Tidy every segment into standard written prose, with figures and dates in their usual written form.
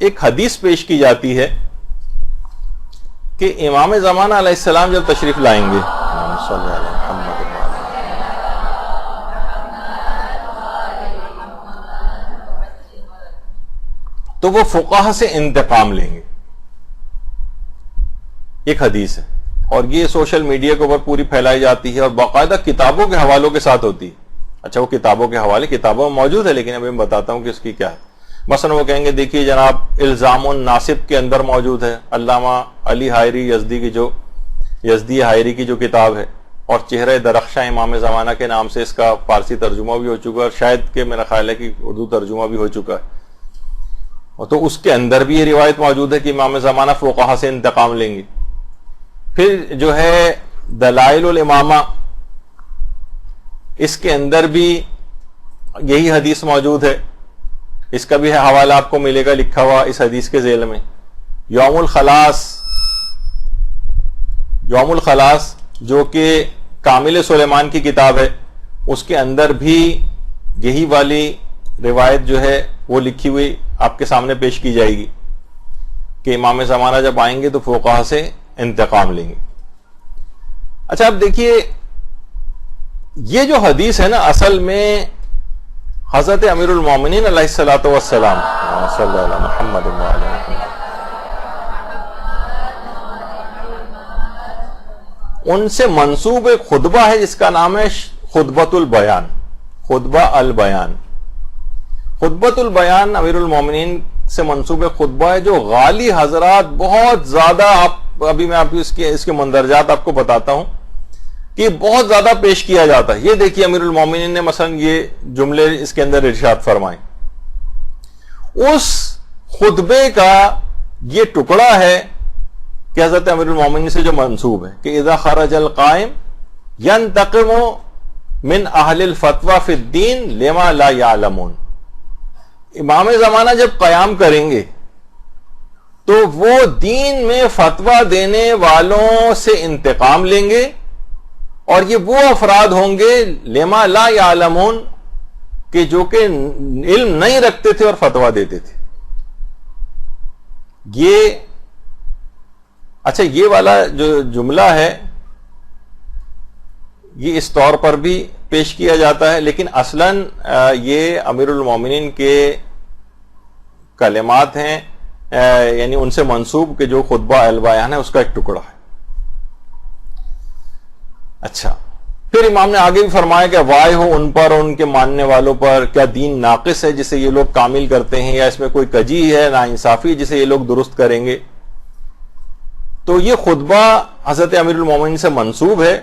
ایک حدیث پیش کی جاتی ہے کہ امام زمانہ علیہ السلام جب تشریف لائیں گے تو وہ فقہا سے انتقام لیں گے. ایک حدیث ہے اور یہ سوشل میڈیا کے اوپر پوری پھیلائی جاتی ہے اور باقاعدہ کتابوں کے حوالوں کے ساتھ ہوتی ہے. اچھا وہ کتابوں کے حوالے کتابوں میں موجود ہے لیکن ابھی میں بتاتا ہوں کہ اس کی کیا ہے. مثلا وہ کہیں گے دیکھیے جناب الزام الناصب کے اندر موجود ہے علامہ علی حائری یزدی حائری کی جو کتاب ہے اور چہرہ درخشاں امام زمانہ کے نام سے اس کا فارسی ترجمہ بھی ہو چکا ہے اور شاید کہ میرا خیال ہے کہ اردو ترجمہ بھی ہو چکا ہے. اور تو اس کے اندر بھی یہ روایت موجود ہے کہ امام زمانہ فقہا سے انتقام لیں گے. پھر جو ہے دلائل الامامہ اس کے اندر بھی یہی حدیث موجود ہے. اس کا بھی حوالہ آپ کو ملے گا لکھا ہوا اس حدیث کے ذیل میں. یوم الخلاص جو کہ کامل سلیمان کی کتاب ہے اس کے اندر بھی یہی والی روایت جو ہے وہ لکھی ہوئی آپ کے سامنے پیش کی جائے گی کہ امام زمانہ جب آئیں گے تو فقہا سے انتقام لیں گے. اچھا اب دیکھیے یہ جو حدیث ہے نا اصل میں حضرت امیر المومنین علیہ الصلوۃ والسلام صلی اللہ علیہ محمد ان سے منسوب ایک خطبہ ہے جس کا نام ہے خطبۃ البیان. خطبۃ البیان امیر المومنین سے منسوب خطبہ ہے جو غالی حضرات بہت زیادہ ابھی میں آپ اس کے مندرجات آپ کو بتاتا ہوں کہ بہت زیادہ پیش کیا جاتا ہے. یہ دیکھیے امیر المومنین نے مثلا یہ جملے اس کے اندر ارشاد فرمائیں. اس خطبے کا یہ ٹکڑا ہے کہ حضرت امیر المومنین سے جو منسوب ہے کہ اذا خرج القائم ينتقم من اہل الفتوى فی الدین لما لا يعلمون. امام زمانہ جب قیام کریں گے تو وہ دین میں فتویٰ دینے والوں سے انتقام لیں گے اور یہ وہ افراد ہوں گے لما لا یعلمون کہ جو کہ علم نہیں رکھتے تھے اور فتویٰ دیتے تھے. اچھا یہ والا جو جملہ ہے یہ اس طور پر بھی پیش کیا جاتا ہے لیکن اصلاً یہ امیر المومنین کے کلمات ہیں یعنی ان سے منسوب کہ جو خطبہ البیان ہے اس کا ایک ٹکڑا ہے. اچھا پھر امام نے آگے بھی فرمایا کہ وائے ہو ان پر اور ان کے ماننے والوں پر کیا دین ناقص ہے جسے یہ لوگ کامل کرتے ہیں یا اس میں کوئی کجی ہے ناانصافی جسے یہ لوگ درست کریں گے. تو یہ خطبہ حضرت امیر المومنین سے منسوب ہے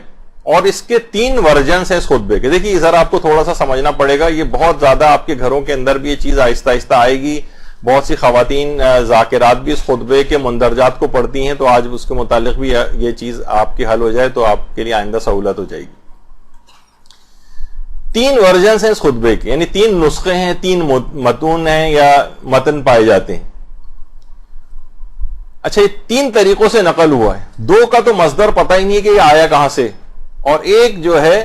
اور اس کے 3 ورژنز ہیں اس خطبے کے. دیکھیے ذرا آپ کو تھوڑا سا سمجھنا پڑے گا, یہ بہت زیادہ آپ کے گھروں کے اندر بھی یہ چیز آہستہ آہستہ آئے گی. بہت سی خواتین ذاکرات بھی اس خطبے کے مندرجات کو پڑھتی ہیں تو آج اس کے متعلق بھی یہ چیز آپ کی حل ہو جائے تو آپ کے لیے آئندہ سہولت ہو جائے گی. 3 ورژنز ہیں اس خطبے کے, یعنی 3 نسخے ہیں, 3 متون ہیں یا متن پائے جاتے ہیں. اچھا یہ 3 طریقوں سے نقل ہوا ہے. 2 کا تو مصدر پتہ ہی نہیں ہے کہ یہ آیا کہاں سے, اور ایک جو ہے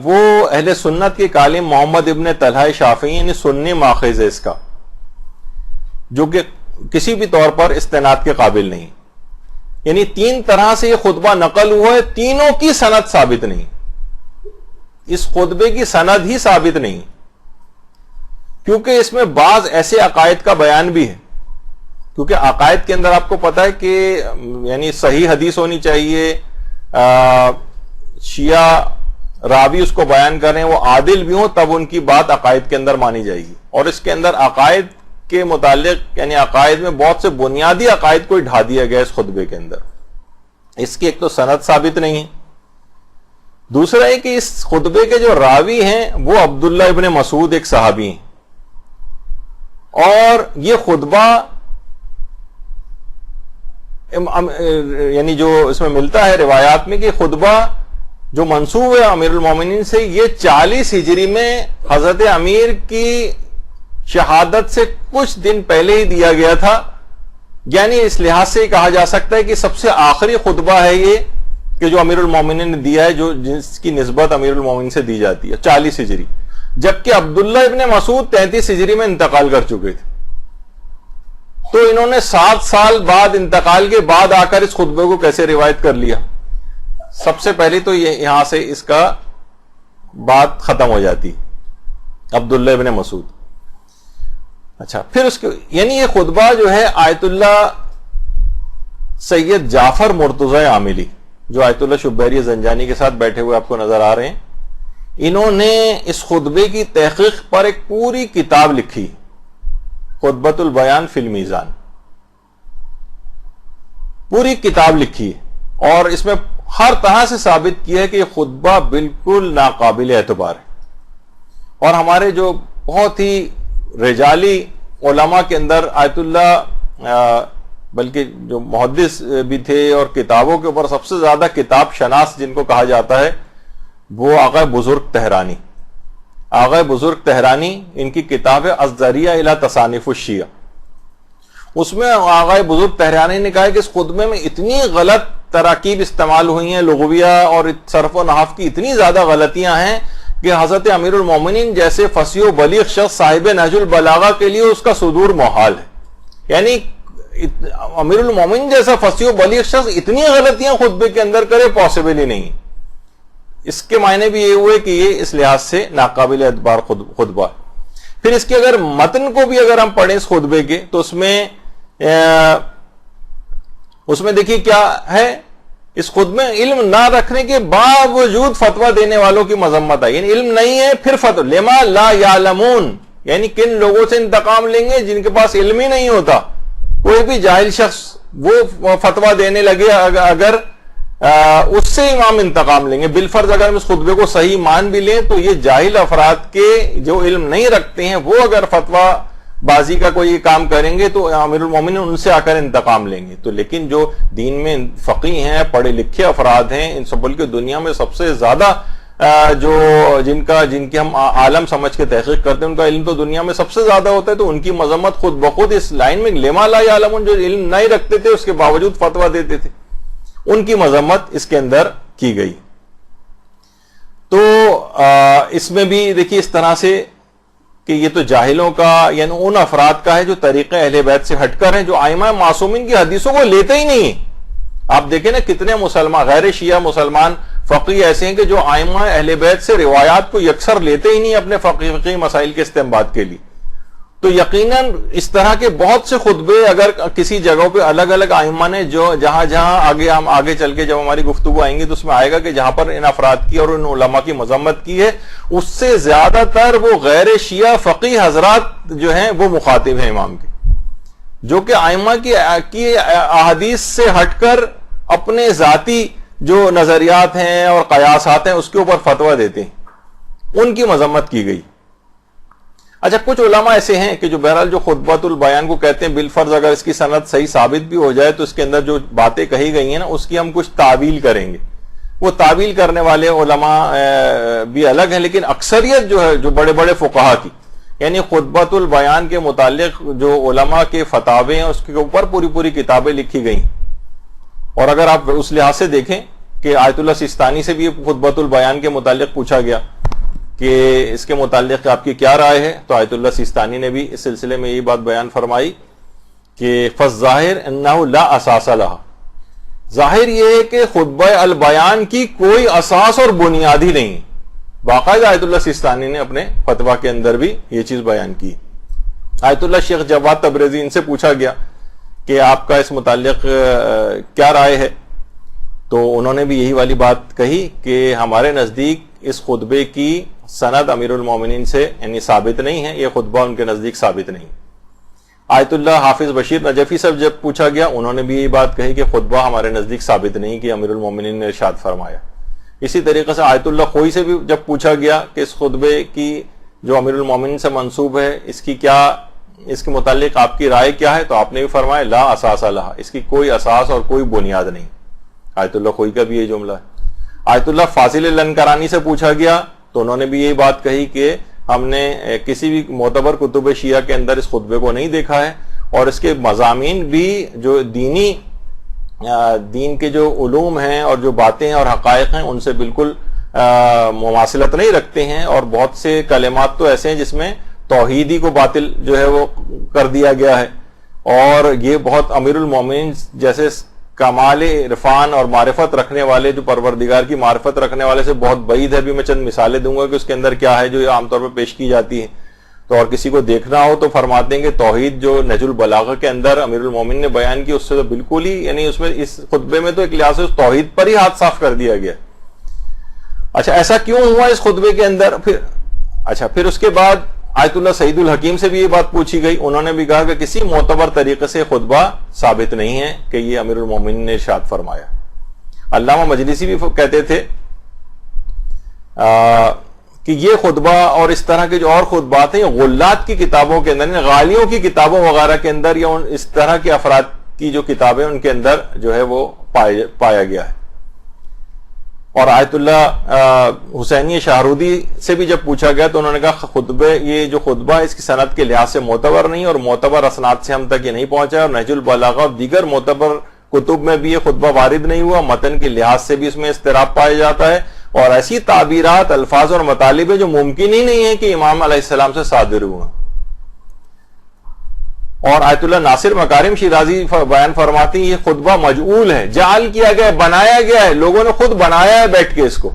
وہ اہل سنت کے عالم محمد ابن طلحہ شافعی یعنی سنی ماخذ ہے اس کا, جو کہ کسی بھی طور پر استناد کے قابل نہیں. یعنی 3 طرح سے یہ خطبہ نقل ہوا ہے, تینوں کی سند ثابت نہیں. اس خطبے کی سند ہی ثابت نہیں کیونکہ اس میں بعض ایسے عقائد کا بیان بھی ہے. کیونکہ عقائد کے اندر آپ کو پتا ہے کہ یعنی صحیح حدیث ہونی چاہیے, شیعہ راوی اس کو بیان کریں وہ عادل بھی ہوں تب ان کی بات عقائد کے اندر مانی جائے گی. اور اس کے اندر عقائد کے متعلق یعنی عقائد میں بہت سے بنیادی عقائد کو ڈھا دیا گیا اس خطبے کے اندر. اس کی ایک تو سند ثابت نہیں ہے, دوسرا ہے کہ اس خطبے کے جو راوی ہیں وہ عبداللہ ابن مسعود ایک صحابی ہیں, اور یہ خطبہ یعنی جو اس میں ملتا ہے روایات میں کہ خطبہ جو منسوب ہے امیر المومنین سے یہ 40 ہجری میں حضرت امیر کی شہادت سے کچھ دن پہلے ہی دیا گیا تھا. یعنی اس لحاظ سے کہا جا سکتا ہے کہ سب سے آخری خطبہ ہے یہ کہ جو امیر المومنین نے دیا ہے, جو جس کی نسبت امیر المومنین سے دی جاتی ہے 40 ہجری, جبکہ عبداللہ ابن مسعود 33 ہجری میں انتقال کر چکے تھے. تو انہوں نے 7 سال بعد انتقال کے بعد آ کر اس خطبے کو کیسے روایت کر لیا؟ سب سے پہلے تو یہاں سے اس کا بات ختم ہو جاتی، عبداللہ ابن مسعود. اچھا، پھر اس کے یعنی یہ خطبہ جو ہے آیت اللہ سید جعفر مرتضی عاملی، جو آیت اللہ شبیری زنجانی کے ساتھ بیٹھے ہوئے آپ کو نظر آ رہے ہیں، انہوں نے اس خطبے کی تحقیق پر ایک پوری کتاب لکھی، خطبۃ البیان فی المیزان. پوری کتاب لکھی اور اس میں ہر طرح سے ثابت کیا ہے کہ یہ خطبہ بالکل ناقابل اعتبار ہے. اور ہمارے جو بہت ہی رجالی علماء کے اندر آیت اللہ بلکہ جو محدث بھی تھے اور کتابوں کے اوپر سب سے زیادہ کتاب شناس جن کو کہا جاتا ہے، وہ آغا بزرگ تہرانی. آغا بزرگ تہرانی ان کی کتاب ہے الذریعہ الی تصانیف الشیعہ. اس میں آغا بزرگ تہرانی نے کہا کہ اس خطبے میں اتنی غلط تراکیب استعمال ہوئی ہیں، لغویہ اور صرف و نحو کی اتنی زیادہ غلطیاں ہیں کہ حضرت امیر المومنین جیسے فصیح و بلیغ شخص صاحب نہج البلاغہ کے لیے اس کا صدور محال ہے. یعنی امیر المومنین جیسا فصیح و بلیغ شخص اتنی غلطیاں خطبے کے اندر کرے، پاسبل ہی نہیں. اس کے معنی بھی یہ ہوئے کہ یہ اس لحاظ سے ناقابل اعتبار خطبہ. پھر اس کے اگر متن کو بھی اگر ہم پڑھیں اس خطبے کے تو اس میں دیکھیے کیا ہے. اس خطبے میں علم نہ رکھنے کے باوجود فتویٰ دینے والوں کی مذمت ہے. یعنی علم نہیں ہے پھر فتویٰ، لما لا یعلمون، یعنی کن لوگوں سے انتقام لیں گے جن کے پاس علم ہی نہیں ہوتا. کوئی بھی جاہل شخص وہ فتویٰ دینے لگے اگر اس سے امام انتقام لیں گے. بالفرض اگر ہم اس خطبے کو صحیح مان بھی لیں تو یہ جاہل افراد کے جو علم نہیں رکھتے ہیں وہ اگر فتویٰ بازی کا کوئی کام کریں گے تو امیر المومنین ان سے آ کر انتقام لیں گے. تو لیکن جو دین میں فقیہ ہیں، پڑھے لکھے افراد ہیں، ان سب بلکہ دنیا میں سب سے زیادہ جو جن کی ہم عالم سمجھ کے تحقیق کرتے ہیں، ان کا علم تو دنیا میں سب سے زیادہ ہوتا ہے، تو ان کی مذمت خود بخود اس لائن میں لما لا یعلمون، جو علم نہیں رکھتے تھے اس کے باوجود فتویٰ دیتے تھے، ان کی مذمت اس کے اندر کی گئی. تو اس میں بھی دیکھیے اس طرح سے کہ یہ تو جاہلوں کا یعنی ان افراد کا ہے جو طریقہ اہل بیت سے ہٹ کر ہیں، جو ائمہ معصومین کی حدیثوں کو لیتے ہی نہیں. آپ دیکھیں نا کتنے مسلمان غیر شیعہ مسلمان فقیہ ایسے ہیں کہ جو ائمہ اہل بیت سے روایات کو یکسر لیتے ہی نہیں اپنے فقہی مسائل کے استنباط کے لیے. تو یقیناً اس طرح کے بہت سے خطبے اگر کسی جگہوں پہ الگ الگ ائمہ نے جو جہاں ہم آگے چل کے جب ہماری گفتگو آئیں گی تو اس میں آئے گا کہ جہاں پر ان افراد کی اور ان علماء کی مذمت کی ہے، اس سے زیادہ تر وہ غیر شیعہ فقیہ حضرات جو ہیں وہ مخاطب ہیں امام کے، جو کہ ائمہ کی احادیث سے ہٹ کر اپنے ذاتی جو نظریات ہیں اور قیاسات ہیں اس کے اوپر فتویٰ دیتے ہیں. ان کی مذمت کی گئی. اچھا، کچھ علماء ایسے ہیں کہ جو بہرحال جو خطبۃ البیان کو کہتے ہیں، بالفرض اگر اس کی سند صحیح ثابت بھی ہو جائے تو اس کے اندر جو باتیں کہی گئی ہیں نا اس کی ہم کچھ تعویل کریں گے. وہ تعویل کرنے والے علماء بھی الگ ہیں، لیکن اکثریت جو ہے جو بڑے بڑے فقہا کی، یعنی خطبۃ البیان کے متعلق جو علماء کے فتاوے ہیں اس کے اوپر پوری کتابیں لکھی گئی. اور اگر آپ اس لحاظ سے دیکھیں کہ آیت اللہ سیستانی سے بھی خطبۃ البیان کے متعلق پوچھا گیا کہ اس کے متعلق آپ کی کیا رائے ہے، تو آیت اللہ سیستانی نے بھی اس سلسلے میں یہ بات بیان فرمائی کہ فالظاہر انہ لا اساس لہا، ظاہر یہ ہے کہ خطبہ البیان کی کوئی اساس اور بنیاد ہی نہیں. باقاعدہ آیت اللہ سیستانی نے اپنے فتویٰ کے اندر بھی یہ چیز بیان کی. آیت اللہ شیخ جواد تبریزی ان سے پوچھا گیا کہ آپ کا اس متعلق کیا رائے ہے، تو انہوں نے بھی یہی والی بات کہی کہ ہمارے نزدیک اس خطبے کی سند امیر المومنین سے یعنی ثابت نہیں ہے، یہ خطبہ ان کے نزدیک ثابت نہیں. آیت اللہ حافظ بشیر نجفی سے جب پوچھا گیا انہوں نے بھی یہی بات کہی کہ خطبہ ہمارے نزدیک ثابت نہیں کہ امیر المومنین نے ارشاد فرمایا. اسی طریقے سے آیت اللہ خوئی سے بھی جب پوچھا گیا کہ اس خطبے کی جو امیر المومنین سے منسوب ہے اس کے متعلق آپ کی رائے کیا ہے، تو آپ نے بھی فرمایا لا اساس لہا، اس کی کوئی اساس اور کوئی بنیاد نہیں. آیت اللہ خوئی کا بھی یہ جملہ ہے. آیت اللہ فاضل لنکرانی سے پوچھا گیا تو انہوں نے بھی یہی بات کہی کہ ہم نے کسی بھی معتبر کتب شیعہ کے اندر اس خطبے کو نہیں دیکھا ہے، اور اس کے مضامین بھی جو دین کے جو علوم ہیں اور جو باتیں ہیں اور حقائق ہیں ان سے بالکل مماثلت نہیں رکھتے ہیں، اور بہت سے کلمات تو ایسے ہیں جس میں توحیدی کو باطل جو ہے وہ کر دیا گیا ہے. اور یہ بہت امیر المومنین جیسے کمال عرفان اور معرفت رکھنے والے، جو پروردگار کی معرفت رکھنے والے سے بہت بعید ہے. ابھی میں چند مثالیں دوں گا کہ اس کے اندر کیا ہے جو عام طور پر پیش کی جاتی ہیں. تو اور کسی کو دیکھنا ہو تو فرماتے ہیں کہ توحید جو نہج البلاغہ کے اندر امیر المومنین نے بیان کی، اس سے تو بالکل ہی، یعنی اس میں اس خطبے میں تو ایک لحاظ سے اس توحید پر ہی ہاتھ صاف کر دیا گیا. اچھا ایسا کیوں ہوا اس خطبے کے اندر؟ پھر اس کے بعد آیت اللہ سعید الحکیم سے بھی یہ بات پوچھی گئی. انہوں نے بھی کہا کہ کسی معتبر طریقے سے خطبہ ثابت نہیں ہے کہ یہ امیر المومنین نے ارشاد فرمایا. علامہ مجلسی بھی کہتے تھے کہ یہ خطبہ اور اس طرح کے جو اور خطبات ہیں یہ غلات کی کتابوں کے اندر، یعنی غالیوں کی کتابوں وغیرہ کے اندر یا اس طرح کے افراد کی جو کتابیں ان کے اندر جو ہے وہ پایا گیا ہے. اور آیت اللہ حسینی شاہرودی سے بھی جب پوچھا گیا تو انہوں نے کہا یہ جو خطبہ اس کی سند کے لحاظ سے معتبر نہیں، اور معتبر اسناد سے ہم تک یہ نہیں پہنچا، اور نہج البلاغہ اور دیگر معتبر کتب میں بھی یہ خطبہ وارد نہیں ہوا. متن کے لحاظ سے بھی اس میں اضطراب پایا جاتا ہے، اور ایسی تعبیرات، الفاظ اور مطالب جو ممکن ہی نہیں ہے کہ امام علیہ السلام سے صادر ہوا. اور آیت اللہ ناصر مکارم شیرازی بیان فرماتی ہیں یہ خطبہ مجعول ہے، جعل کیا گیا ہے، بنایا گیا ہے، لوگوں نے خود بنایا ہے بیٹھ کے اس کو.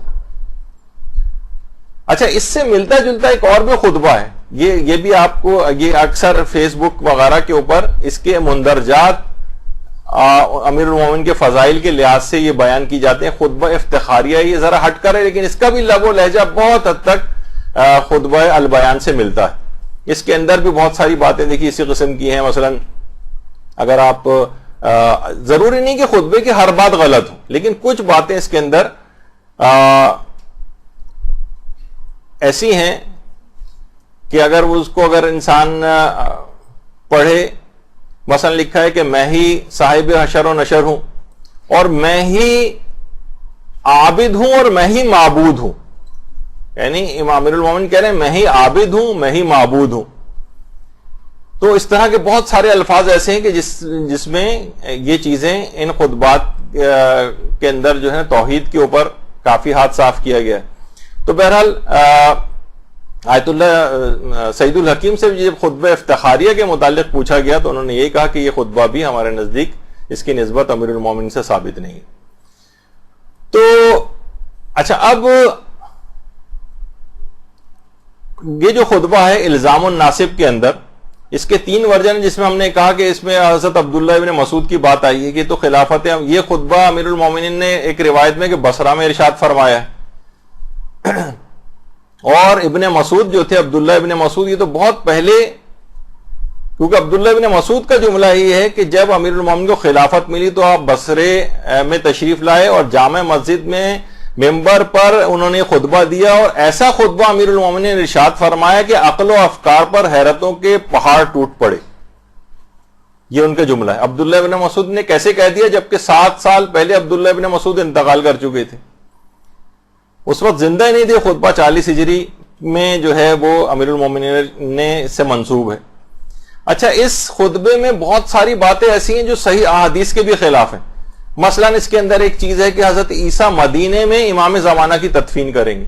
اچھا اس سے ملتا جلتا ایک اور بھی خطبہ ہے، یہ بھی آپ کو، یہ اکثر فیس بک وغیرہ کے اوپر اس کے مندرجات امیر المومنین کے فضائل کے لحاظ سے یہ بیان کی جاتے ہیں. خطبہ افتخاریہ، یہ ذرا ہٹ کر ہے لیکن اس کا بھی لب و لہجہ بہت حد تک خطبہ البیان سے ملتا ہے. اس کے اندر بھی بہت ساری باتیں دیکھیے اسی قسم کی ہیں. مثلا اگر آپ ضروری نہیں کہ خطبے کی ہر بات غلط ہو، لیکن کچھ باتیں اس کے اندر ایسی ہیں کہ اگر اس کو اگر انسان پڑھے، مثلا لکھا ہے کہ میں ہی صاحب حشر و نشر ہوں، اور میں ہی عابد ہوں، اور میں ہی معبود ہوں. یعنی امام امیر المومنین کہہ رہے ہیں میں ہی عابد ہوں، میں ہی معبود ہوں. تو اس طرح کے بہت سارے الفاظ ایسے ہیں کہ جس میں یہ چیزیں ان خطبات کے اندر جو ہے توحید کے اوپر کافی ہاتھ صاف کیا گیا ہے. تو بہرحال آیت اللہ سعید الحکیم سے جب خطبہ افتخاریہ کے متعلق پوچھا گیا تو انہوں نے یہ کہا کہ یہ خطبہ بھی ہمارے نزدیک اس کی نسبت امیر المومنین سے ثابت نہیں. تو اچھا اب یہ جو خطبہ ہے الزام الناصب کے اندر، اس کے 3 ورژن، جس میں ہم نے کہا کہ اس میں حضرت عبداللہ ابن مسعود کی بات آئی ہے کہ تو خلافت، یہ خطبہ امیر المومنین نے ایک روایت میں کہ بصرہ میں ارشاد فرمایا ہے. اور ابن مسعود جو تھے، عبداللہ ابن مسعود، یہ تو بہت پہلے، کیونکہ عبداللہ ابن مسعود کا جملہ یہ ہے کہ جب امیر المومنین کو خلافت ملی تو آپ بصرے میں تشریف لائے اور جامع مسجد میں ممبر پر انہوں نے خطبہ دیا، اور ایسا خطبہ امیر المومنین نے ارشاد فرمایا کہ عقل و افکار پر حیرتوں کے پہاڑ ٹوٹ پڑے. یہ ان کا جملہ ہے. عبداللہ ابن مسعود نے کیسے کہہ دیا جبکہ 7 سال پہلے عبداللہ ابن مسعود انتقال کر چکے تھے، اس وقت زندہ ہی نہیں تھے. خطبہ 40 ہجری میں جو ہے وہ امیر المومنین نے سے منسوب ہے. اچھا اس خطبے میں بہت ساری باتیں ایسی ہیں جو صحیح احادیث کے بھی خلاف ہیں. مثلا اس کے اندر ایک چیز ہے کہ حضرت عیسیٰ مدینے میں امام زمانہ کی تدفین کریں گے،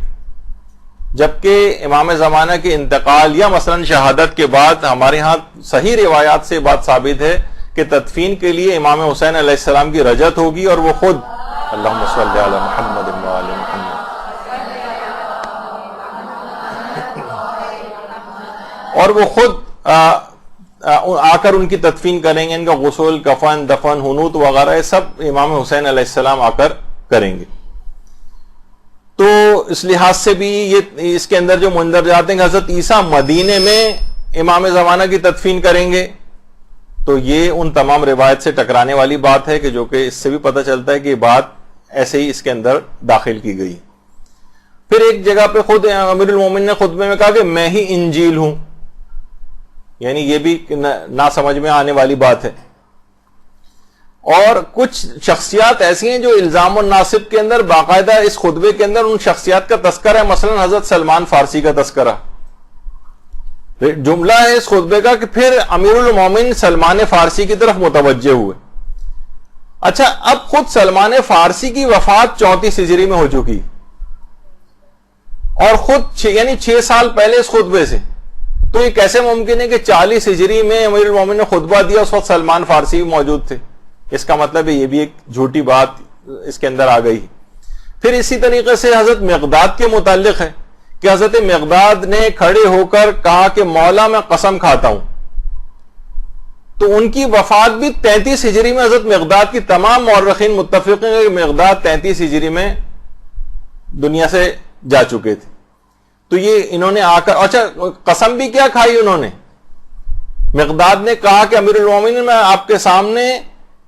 جبکہ امام زمانہ کے انتقال یا مثلا شہادت کے بعد ہمارے ہاں صحیح روایات سے بات ثابت ہے کہ تدفین کے لیے امام حسین علیہ السلام کی رجعت ہوگی، اور وہ خود اللہم صلی علی محمد و آل محمد، اور وہ خود آ کر ان کی تدفین کریں گے. ان کا غسل، کفن، دفن، حنوط وغیرہ یہ سب امام حسین علیہ السلام آ کر کریں گے. تو اس لحاظ سے بھی یہ اس کے اندر جو مندرجات ہیں کہ حضرت عیسیٰ مدینے میں امام زمانہ کی تدفین کریں گے، تو یہ ان تمام روایت سے ٹکرانے والی بات ہے کہ جو کہ اس سے بھی پتہ چلتا ہے کہ یہ بات ایسے ہی اس کے اندر داخل کی گئی. پھر ایک جگہ پہ خود امیر المومنین نے خطبے میں کہا کہ میں ہی انجیل ہوں، یعنی یہ بھی نہ سمجھ میں آنے والی بات ہے. اور کچھ شخصیات ایسی ہیں جو الزام الناصب کے اندر باقاعدہ اس خطبے کے اندر ان شخصیات کا تذکرہ ہے. مثلا حضرت سلمان فارسی کا تذکرہ، جملہ ہے اس خطبے کا کہ پھر امیر المومنین سلمان فارسی کی طرف متوجہ ہوئے. اچھا اب خود سلمان فارسی کی وفات 34 ہجری میں ہو چکی، اور خود یعنی 6 سال پہلے اس خطبے سے. تو یہ کیسے ممکن ہے کہ 40 ہجری میں امیر المومنین نے خطبہ دیا، اس وقت سلمان فارسی بھی موجود تھے؟ اس کا مطلب ہے یہ بھی ایک جھوٹی بات اس کے اندر آ گئی۔ پھر اسی طریقے سے حضرت مقداد کے متعلق ہے کہ حضرت مقداد نے کھڑے ہو کر کہا کہ مولا میں قسم کھاتا ہوں، تو ان کی وفات بھی 33 ہجری میں، حضرت مقداد کی تمام مورخین متفق ہیں کہ مقداد 33 ہجری میں دنیا سے جا چکے تھے۔ تو یہ انہوں نے آ کر، اچھا قسم بھی کیا کھائی انہوں نے؟ مقداد نے کہا کہ امیر المومنین میں آپ کے سامنے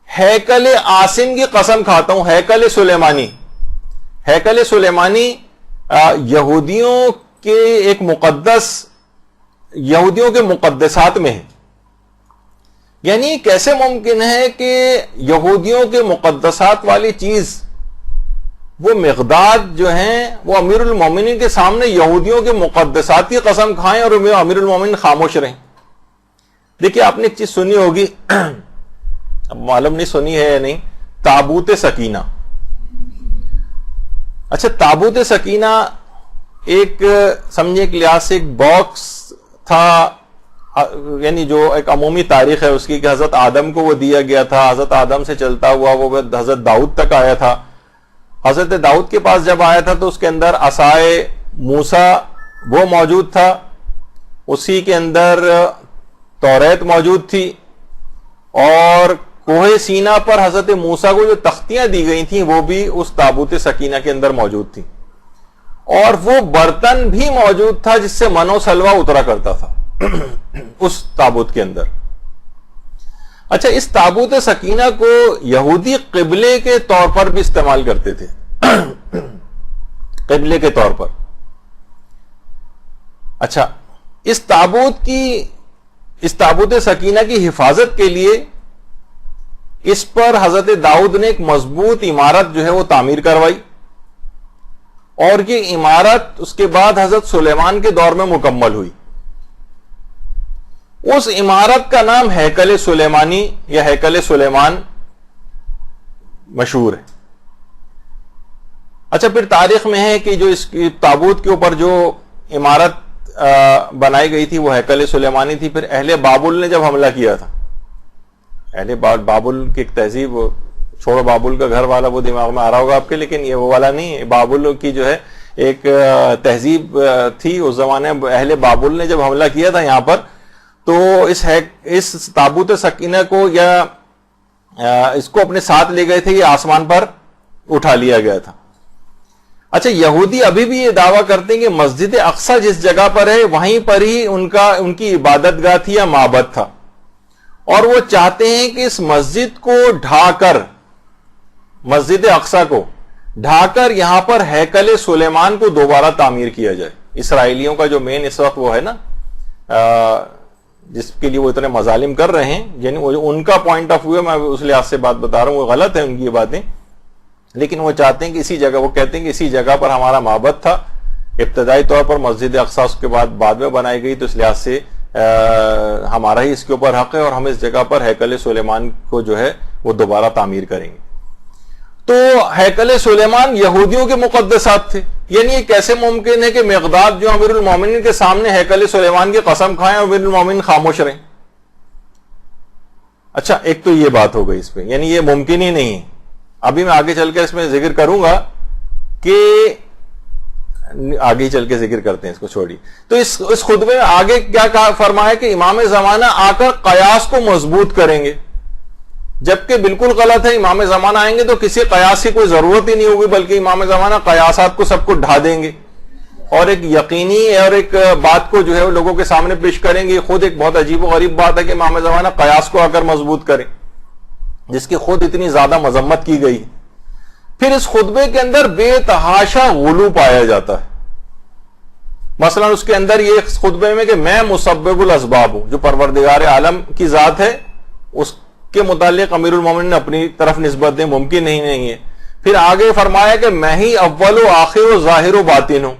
ہیکل آسن کی قسم کھاتا ہوں، ہیکل سلیمانی۔ ہیکل سلیمانی یہودیوں کے ایک مقدس، یہودیوں کے مقدسات میں ہے۔ یعنی کیسے ممکن ہے کہ یہودیوں کے مقدسات والی چیز وہ مقداد جو ہیں وہ امیر المومنین کے سامنے یہودیوں کے مقدسات کی قسم کھائیں اور امیر المومنین خاموش رہیں؟ دیکھیے آپ نے ایک چیز سنی ہوگی، اب معلوم نہیں سنی ہے یا نہیں، تابوت سکینہ۔ اچھا تابوت سکینہ ایک سمجھے ایک لحاظ سے ایک باکس تھا، یعنی جو ایک عمومی تاریخ ہے اس کی کہ حضرت آدم کو وہ دیا گیا تھا، حضرت آدم سے چلتا ہوا وہ حضرت داؤد تک آیا تھا۔ حضرت داؤد کے پاس جب آیا تھا تو اس کے اندر عصائے موسیٰ وہ موجود تھا، اسی کے اندر توریت موجود تھی، اور کوہ سینا پر حضرت موسیٰ کو جو تختیاں دی گئی تھیں وہ بھی اس تابوت سکینہ کے اندر موجود تھیں، اور وہ برتن بھی موجود تھا جس سے من و سلوہ اترا کرتا تھا اس تابوت کے اندر۔ اچھا اس تابوت سکینہ کو یہودی قبلے کے طور پر بھی استعمال کرتے تھے، قبلے کے طور پر۔ اچھا اس تابوت سکینہ کی حفاظت کے لیے اس پر حضرت داؤد نے ایک مضبوط عمارت جو ہے وہ تعمیر کروائی، اور یہ عمارت اس کے بعد حضرت سلیمان کے دور میں مکمل ہوئی۔ اس عمارت کا نام ہیکل سلیمانی یا ہیکل سلیمان مشہور ہے۔ اچھا پھر تاریخ میں ہے کہ جو اس تابوت کے اوپر جو عمارت بنائی گئی تھی وہ ہیکل سلیمانی تھی۔ پھر اہل بابل نے جب حملہ کیا تھا، اہل بابل کی ایک تہذیب، چھوڑو بابل کا گھر والا وہ دماغ میں آ رہا ہوگا آپ کے، لیکن یہ وہ والا نہیں ہے۔ بابل کی جو ہے ایک تہذیب تھی اس زمانے میں، اہل بابل نے جب حملہ کیا تھا یہاں پر تو اس تابوت سکینہ کو یا اس کو اپنے ساتھ لے گئے تھے، یہ آسمان پر اٹھا لیا گیا تھا۔ اچھا یہودی ابھی بھی یہ دعویٰ کرتے ہیں کہ مسجد اقصی جس جگہ پر ہے وہیں پر ہی ان کی عبادت گاہ تھی یا معبد تھا، اور وہ چاہتے ہیں کہ اس مسجد کو ڈھا کر، مسجد اقصی کو ڈھا کر یہاں پر ہیکل سلیمان کو دوبارہ تعمیر کیا جائے۔ اسرائیلیوں کا جو مین اس وقت وہ ہے نا جس کے لیے وہ اتنے مظالم کر رہے ہیں، یعنی ان کا پوائنٹ آف ویو ہے، میں اس لحاظ سے بات بتا رہا ہوں، وہ غلط ہے ان کی یہ باتیں، لیکن وہ چاہتے ہیں کہ اسی جگہ، وہ کہتے ہیں کہ اسی جگہ پر ہمارا معبد تھا ابتدائی طور پر، مسجد اقصی اس کے بعد میں بنائی گئی، تو اس لحاظ سے ہمارا ہی اس کے اوپر حق ہے، اور ہم اس جگہ پر ہیکل سلیمان کو جو ہے وہ دوبارہ تعمیر کریں گے۔ تو ہیکل سلیمان یہودیوں کے مقدسات تھے، یعنی یہ کیسے ممکن ہے کہ مقداد جو امیر المومنین کے سامنے ہیکل سلیمان کی قسم کھائیں اور امیر المومنین خاموش رہیں؟ اچھا ایک تو یہ بات ہو گئی اس پہ، یعنی یہ ممکن ہی نہیں ہے۔ ابھی میں آگے چل کے اس میں ذکر کروں گا کہ آگے چل کے ذکر کرتے ہیں، اس کو چھوڑی۔ تو اس خطبے میں آگے کیا فرمایا کہ امام زمانہ آ کر قیاس کو مضبوط کریں گے، جبکہ بالکل غلط ہے۔ امام زمانہ آئیں گے تو کسی قیاس کی کوئی ضرورت ہی نہیں ہوگی، بلکہ امام زمانہ قیاسات کو سب کو ڈھا دیں گے، اور ایک یقینی اور ایک بات کو جو ہے وہ لوگوں کے سامنے پیش کریں گے۔ خود ایک بہت عجیب و غریب بات ہے کہ امام زمانہ قیاس کو آ کر مضبوط کریں، جس کی خود اتنی زیادہ مذمت کی گئی۔ پھر اس خطبے کے اندر بے تحاشا غلو پایا جاتا ہے۔ مثلا اس کے اندر یہ خطبے میں کہ میں مسبب الاسباب ہوں، جو پروردگار عالم کی ذات ہے اس کے متعلق امیر المومنین نے اپنی طرف نسبت دیں، ممکن نہیں ہے۔ پھر آگے فرمایا کہ میں ہی اول و آخر و ظاہر و باطن ہوں،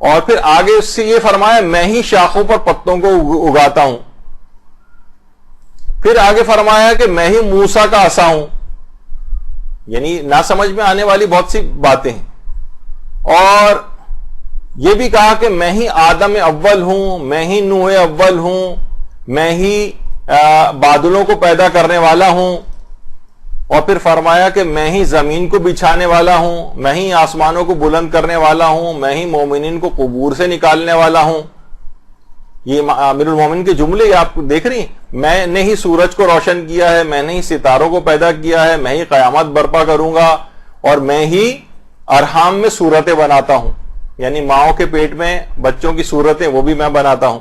اور پھر آگے اس سے یہ فرمایا میں ہی شاخوں پر پتوں کو اگاتا ہوں۔ پھر آگے فرمایا کہ میں ہی موسیٰ کا عصا ہوں، یعنی نہ سمجھ میں آنے والی بہت سی باتیں ہیں۔ اور یہ بھی کہا کہ میں ہی آدم اول ہوں، میں ہی نوح اول ہوں، میں ہی بادلوں کو پیدا کرنے والا ہوں، اور پھر فرمایا کہ میں ہی زمین کو بچھانے والا ہوں، میں ہی آسمانوں کو بلند کرنے والا ہوں، میں ہی مومنین کو قبور سے نکالنے والا ہوں. یہ امیر المومنین کے جملے آپ دیکھ رہی ہیں. میں نے ہی سورج کو روشن کیا ہے، میں نے ہی ستاروں کو پیدا کیا ہے، میں ہی قیامت برپا کروں گا، اور میں ہی ارحام میں صورتیں بناتا ہوں، یعنی ماؤں کے پیٹ میں بچوں کی صورتیں وہ بھی میں بناتا ہوں.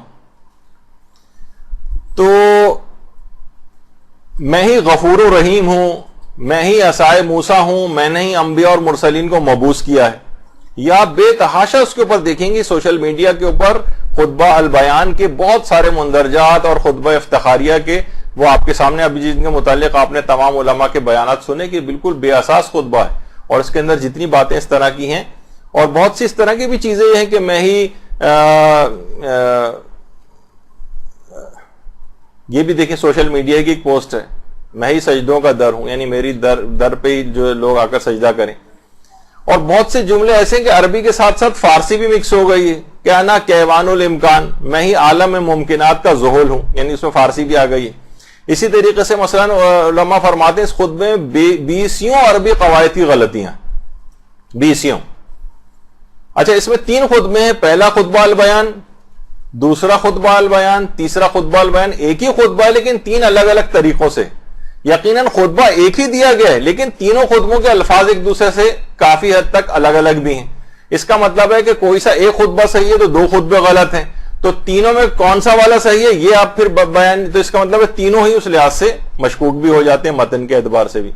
تو میں ہی غفور و رحیم ہوں، میں ہی عصائے موسیٰ ہوں، میں نے ہی انبیاء اور مرسلین کو مبعوث کیا ہے. یا بے تحاشا اس کے اوپر دیکھیں گے سوشل میڈیا کے اوپر خطبہ البیان کے بہت سارے مندرجات اور خطبہ افتخاریہ کے، وہ آپ کے سامنے ابھی جن کے متعلق آپ نے تمام علماء کے بیانات سنے کہ بالکل بے اساس خطبہ ہے، اور اس کے اندر جتنی باتیں اس طرح کی ہیں، اور بہت سی اس طرح کی بھی چیزیں ہیں کہ میں ہی یہ بھی دیکھیں سوشل میڈیا کی ایک پوسٹ ہے، میں ہی سجدوں کا در ہوں، یعنی میری در پہ ہی جو لوگ آ کر سجدہ کریں. اور بہت سے جملے ایسے ہیں کہ عربی کے ساتھ ساتھ فارسی بھی مکس ہو گئی ہے. کیا نا کیوان الامکان، میں ہی عالم ممکنات کا ذہول ہوں، یعنی اس میں فارسی بھی آ گئی ہے. اسی طریقے سے مثلا علماء فرماتے ہیں اس خطبے میں 20 عربی قواعد کی غلطیاں، 20. اچھا، اس میں 3 خطبے ہیں. پہلا خطبہ البیان، دوسرا خطبہ البیان، تیسرا خطبہ البیان. ایک ہی خطبہ ہے لیکن 3 الگ الگ طریقوں سے. یقیناً خطبہ ایک ہی دیا گیا ہے لیکن تینوں خطبوں کے الفاظ ایک دوسرے سے کافی حد تک الگ الگ بھی ہیں. اس کا مطلب ہے کہ کوئی سا ایک خطبہ صحیح ہے تو 2 خطبے غلط ہیں، تو تینوں میں کون سا والا صحیح ہے یہ آپ پھر بیان، تو اس کا مطلب ہے تینوں ہی اس لحاظ سے مشکوک بھی ہو جاتے ہیں متن کے اعتبار سے بھی.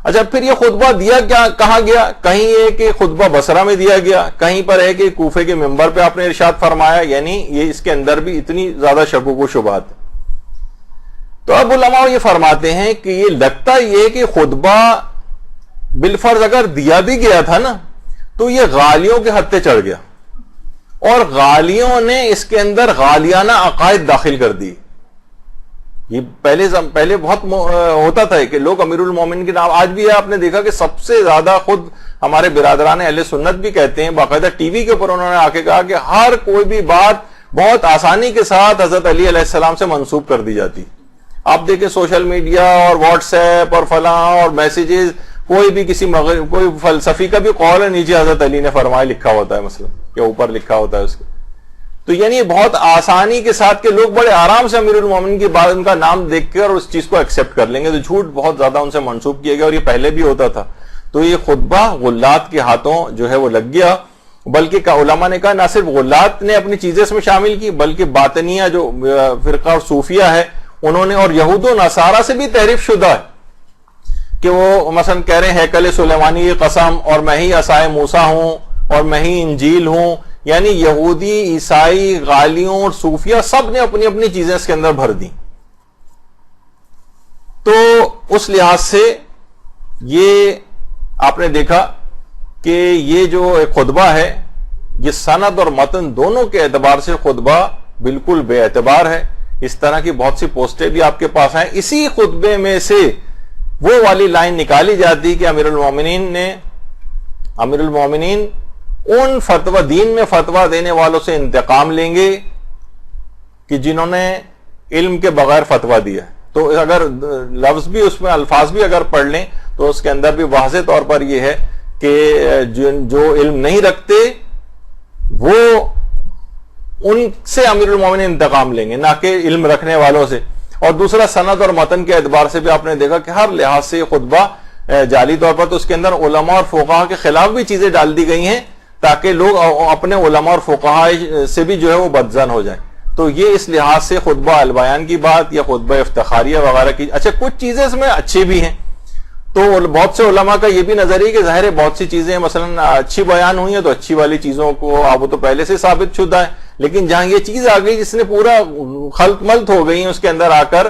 اچھا، پھر یہ خطبہ دیا کیا کہاں گیا؟ کہیں یہ کہ خطبہ بصرہ میں دیا گیا، کہیں پر ہے کہ کوفے کے منبر پہ آپ نے ارشاد فرمایا، یعنی یہ اس کے اندر بھی اتنی زیادہ شکوک و شبہات. تو اب علماء یہ فرماتے ہیں کہ یہ لگتا یہ کہ خطبہ بالفرض اگر دیا بھی گیا تھا نا تو یہ غالیوں کے حد پہ چڑھ گیا، اور غالیوں نے اس کے اندر غالیانہ عقائد داخل کر دی. یہ پہلے بہت ہوتا تھا کہ لوگ امیر المومنین کے نام، آج بھی ہے آپ نے دیکھا کہ سب سے زیادہ خود ہمارے برادران اہل سنت بھی کہتے ہیں، باقاعدہ ٹی وی کے اوپر انہوں نے آ کے کہا کہ ہر کوئی بھی بات بہت آسانی کے ساتھ حضرت علی علیہ السلام سے منسوب کر دی جاتی. آپ دیکھیں سوشل میڈیا اور واٹس ایپ اور فلاں اور میسیجز، کوئی بھی کسی کوئی فلسفی کا بھی قول ہے نیچے حضرت علی نے فرمایا لکھا ہوتا ہے، مثلا یا اوپر لکھا ہوتا ہے اس کے. تو یعنی بہت آسانی کے ساتھ کہ لوگ بڑے آرام سے امیر المومنین کی بات، ان کا نام دیکھ کر اس چیز کو ایکسپٹ کر لیں گے، تو جھوٹ بہت زیادہ ان سے منسوب کیا گیا، اور یہ پہلے بھی ہوتا تھا. تو یہ خطبہ غلات کے ہاتھوں جو ہے وہ لگ گیا، بلکہ علماء نے کہا نہ صرف غلات نے اپنی چیزیں اس میں شامل کی بلکہ باطنیہ جو فرقہ اور صوفیہ ہے انہوں نے، اور یہود و نصارہ سے بھی تحریف شدہ ہے کہ وہ مثلا کہہ رہے ہیں ہیکل سلیمانی کی قسم، اور میں ہی عصائے موسیٰ ہوں، اور میں ہی انجیل ہوں. یعنی یہودی، عیسائی، غالیوں اور صوفیہ سب نے اپنی اپنی چیزیں اس کے اندر بھر دی. تو اس لحاظ سے یہ آپ نے دیکھا کہ یہ جو ایک خطبہ ہے یہ سند اور متن دونوں کے اعتبار سے خطبہ بالکل بے اعتبار ہے. اس طرح کی بہت سی پوسٹیں بھی آپ کے پاس ہیں. اسی خطبے میں سے وہ والی لائن نکالی جاتی کہ امیر المومنین ان فتویٰ دین میں فتویٰ دینے والوں سے انتقام لیں گے کہ جنہوں نے علم کے بغیر فتویٰ دیا. تو اگر لفظ بھی اس میں الفاظ بھی اگر پڑھ لیں تو اس کے اندر بھی واضح طور پر یہ ہے کہ جو علم نہیں رکھتے وہ ان سے امیر المومنین انتقام لیں گے، نہ کہ علم رکھنے والوں سے. اور دوسرا سند اور متن کے اعتبار سے بھی آپ نے دیکھا کہ ہر لحاظ سے خطبہ جعلی طور پر، تو اس کے اندر علماء اور فقہا کے خلاف بھی چیزیں ڈال دی گئی ہیں تاکہ لوگ اپنے علماء اور فقہا سے بھی جو ہے وہ بدظن ہو جائیں. تو یہ اس لحاظ سے خطبہ البیان کی بات یا خطبہ افتخاریہ وغیرہ کی. اچھا، کچھ چیزیں اس میں اچھی بھی ہیں، تو بہت سے علماء کا یہ بھی نظریہ کہ ظاہر ہے بہت سی چیزیں مثلا اچھی بیان ہوئی ہیں تو اچھی والی چیزوں کو آپ تو پہلے سے ثابت شدہ ہے، لیکن جہاں یہ چیز آ گئی جس نے پورا خلط ملط ہو گئی ہیں اس کے اندر آ کر،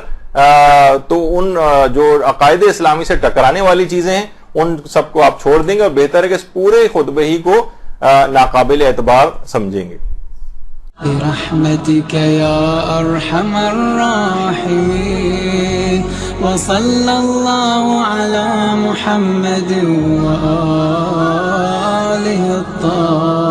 تو ان جو عقائد اسلامی سے ٹکرانے والی چیزیں ہیں ان سب کو آپ چھوڑ دیں گے، اور بہتر ہے کہ اس پورے خطبے ہی کو ناقابل اعتبار سمجھیں گے. برحمتك يا أرحم الراحمين وصلى الله على محمد وآله الطاهرين.